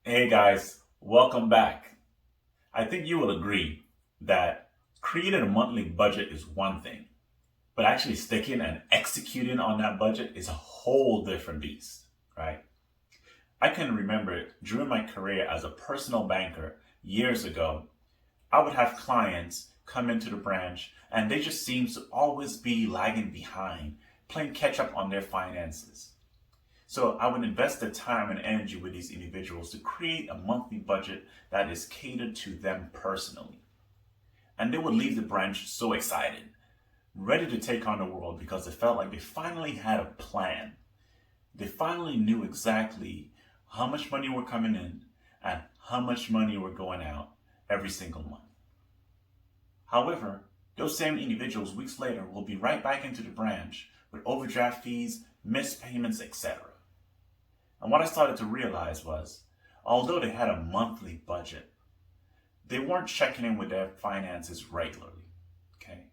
Hey guys, welcome back. I think you will agree that creating a monthly budget is one thing, but actually sticking and executing on that budget is a whole different beast, right? I can remember during my career as a personal banker years ago, I would have clients come into the branch and they just seem to always be lagging behind, playing catch up on their finances. So I would invest the time and energy with these individuals to create a monthly budget that is catered to them personally. And they would leave the branch so excited, ready to take on the world because they felt like they finally had a plan. They finally knew exactly how much money were coming in and how much money were going out every single month. However, those same individuals weeks later will be right back into the branch with overdraft fees, missed payments, etc. And what I started to realize was, although they had a monthly budget, they weren't checking in with their finances regularly. Okay?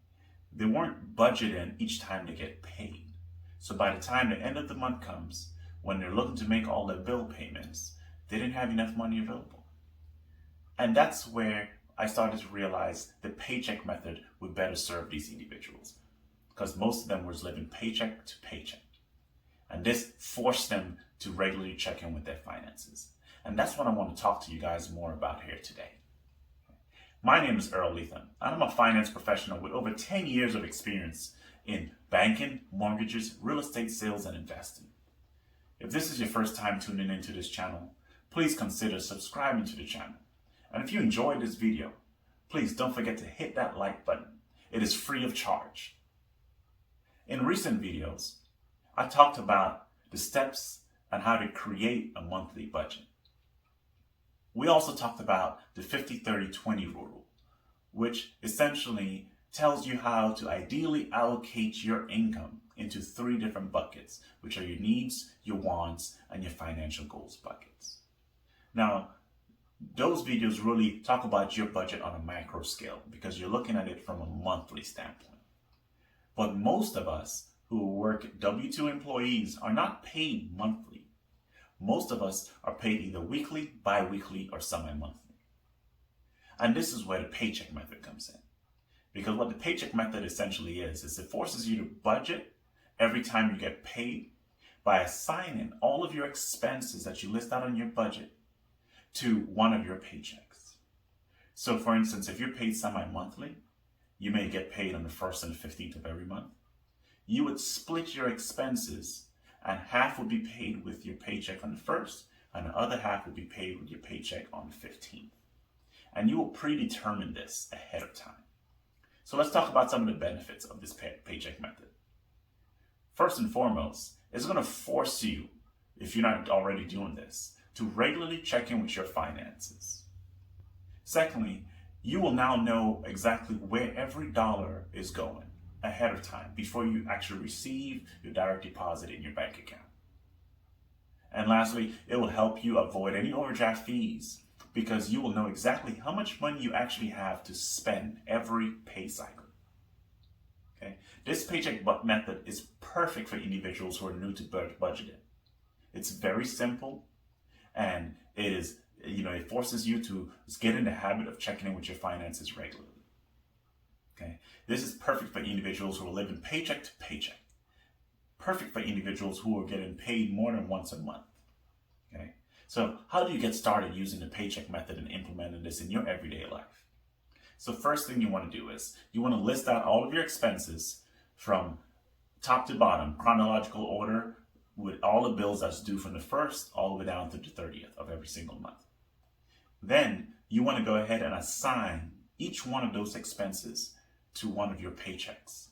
They weren't budgeting each time they get paid. So by the time the end of the month comes, when they're looking to make all their bill payments, they didn't have enough money available. And that's where I started to realize the paycheck method would better serve these individuals because most of them was living paycheck to paycheck. And this forced them to regularly check in with their finances. And that's what I want to talk to you guys more about here today. My name is Earl Lethan, and I'm a finance professional with over 10 years of experience in banking, mortgages, real estate sales, and investing. If this is your first time tuning into this channel, please consider subscribing to the channel. And if you enjoyed this video, please don't forget to hit that like button. It is free of charge. In recent videos, I talked about the steps on how to create a monthly budget. We also talked about the 50-30-20 rule, which essentially tells you how to ideally allocate your income into 3 different buckets, which are your needs, your wants, and your financial goals buckets. Now, those videos really talk about your budget on a macro scale because you're looking at it from a monthly standpoint. But most of us who work W-2 employees are not paid monthly. Most of us are paid either weekly, bi-weekly, or semi-monthly. And this is where the paycheck method comes in. Because what the paycheck method essentially is it forces you to budget every time you get paid by assigning all of your expenses that you list out on your budget to one of your paychecks. So for instance, if you're paid semi-monthly, you may get paid on the 1st and the 15th of every month. You would split your expenses and half would be paid with your paycheck on the 1st and the other half would be paid with your paycheck on the 15th. And you will predetermine this ahead of time. So let's talk about some of the benefits of this paycheck method. First and foremost, it's going to force you, if you're not already doing this, to regularly check in with your finances. Secondly, you will now know exactly where every dollar is going ahead of time before you actually receive your direct deposit in your bank account. And lastly, it will help you avoid any overdraft fees because you will know exactly how much money you actually have to spend every pay cycle. Okay? This paycheck method is perfect for individuals who are new to budgeting. It's very simple and it forces you to get in the habit of checking in with your finances regularly. Okay? This is perfect for individuals who are living paycheck to paycheck. Perfect for individuals who are getting paid more than once a month. Okay? So how do you get started using the paycheck method and implementing this in your everyday life? So first thing you want to do is you want to list out all of your expenses from top to bottom, chronological order, with all the bills that's due from the 1st all the way down to the 30th of every single month. Then you want to go ahead and assign each one of those expenses to one of your paychecks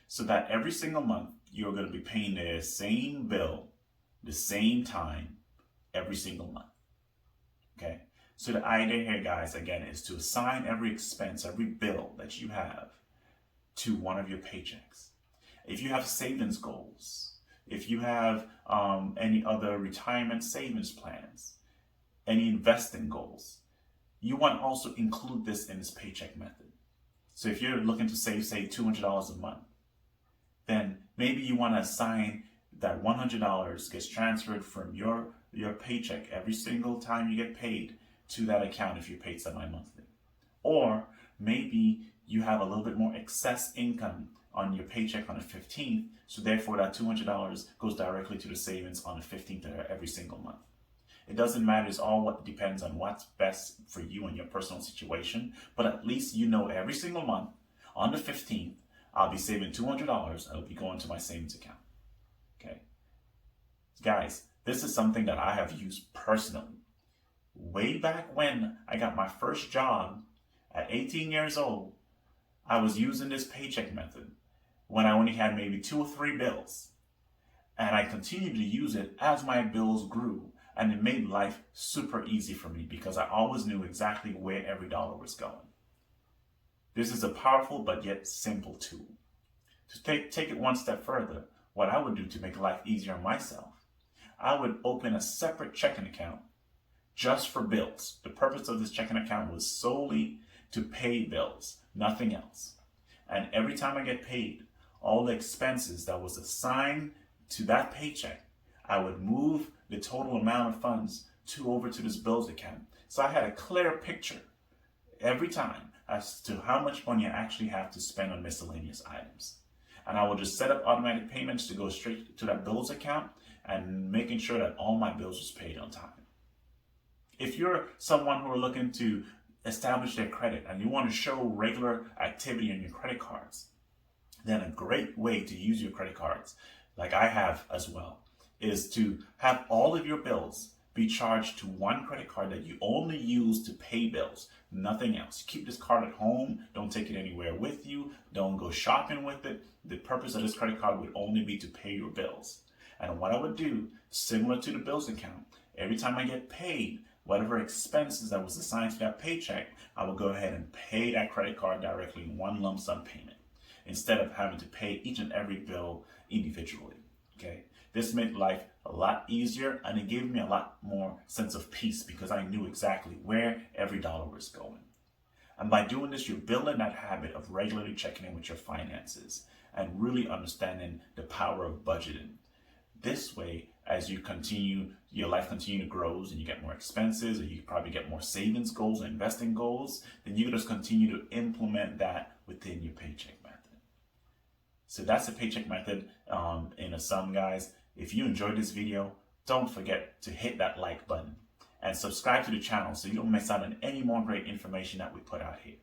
so that every single month you're going to be paying the same bill the same time every single month. Okay? So the idea here, guys, again, is to assign every expense, every bill that you have to one of your paychecks. If you have savings goals, if you have any other retirement savings plans, any investing goals, you want to also include this in this paycheck method. So if you're looking to save, say, $200 a month, then maybe you want to assign that $100 gets transferred from your your paycheck every single time you get paid to that account if you're paid semi-monthly. Or maybe you have a little bit more excess income on your paycheck on the 15th, so therefore that $200 goes directly to the savings on the 15th of every single month. It doesn't matter, it's all what depends on what's best for you and your personal situation, but at least you know every single month on the 15th, I'll be saving $200 and it'll be going to my savings account. Okay. Guys, this is something that I have used personally. Way back when I got my first job at 18 years old, I was using this paycheck method when I only had maybe 2 or 3 bills. And I continued to use it as my bills grew. And it made life super easy for me because I always knew exactly where every dollar was going. This is a powerful but yet simple tool. To take it one step further, what I would do to make life easier on myself, I would open a separate checking account just for bills. The purpose of this checking account was solely to pay bills, nothing else. And every time I get paid, all the expenses that was assigned to that paycheck, I would move the total amount of funds over to this bills account. So I had a clear picture every time as to how much money I actually have to spend on miscellaneous items. And I would just set up automatic payments to go straight to that bills account and making sure that all my bills was paid on time. If you're someone who are looking to establish their credit and you want to show regular activity on your credit cards, then a great way to use your credit cards, like I have as well, is to have all of your bills be charged to one credit card that you only use to pay bills, nothing else. Keep this card at home, don't take it anywhere with you, don't go shopping with it. The purpose of this credit card would only be to pay your bills. And what I would do, similar to the bills account, every time I get paid, whatever expenses that was assigned to that paycheck, I will go ahead and pay that credit card directly in one lump sum payment, instead of having to pay each and every bill individually. Okay, this made life a lot easier and it gave me a lot more sense of peace because I knew exactly where every dollar was going. And by doing this, you're building that habit of regularly checking in with your finances and really understanding the power of budgeting. This way, as you continue, your life continue to grow and you get more expenses, or you probably get more savings goals and investing goals, then you just continue to implement that within your paycheck method. So that's the paycheck method in a sum, guys. If you enjoyed this video, don't forget to hit that like button and subscribe to the channel so you don't miss out on any more great information that we put out here.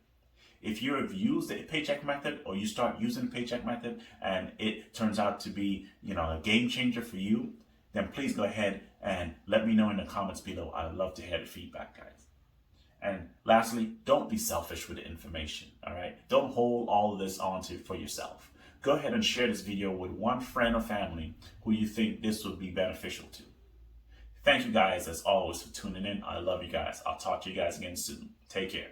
If you have used the paycheck method or you start using the paycheck method and it turns out to be, a game changer for you, then please go ahead and let me know in the comments below. I'd love to hear the feedback, guys. And lastly, don't be selfish with the information, all right? Don't hold all of this onto for yourself. Go ahead and share this video with one friend or family who you think this would be beneficial to. Thank you guys, as always, for tuning in. I love you guys. I'll talk to you guys again soon. Take care.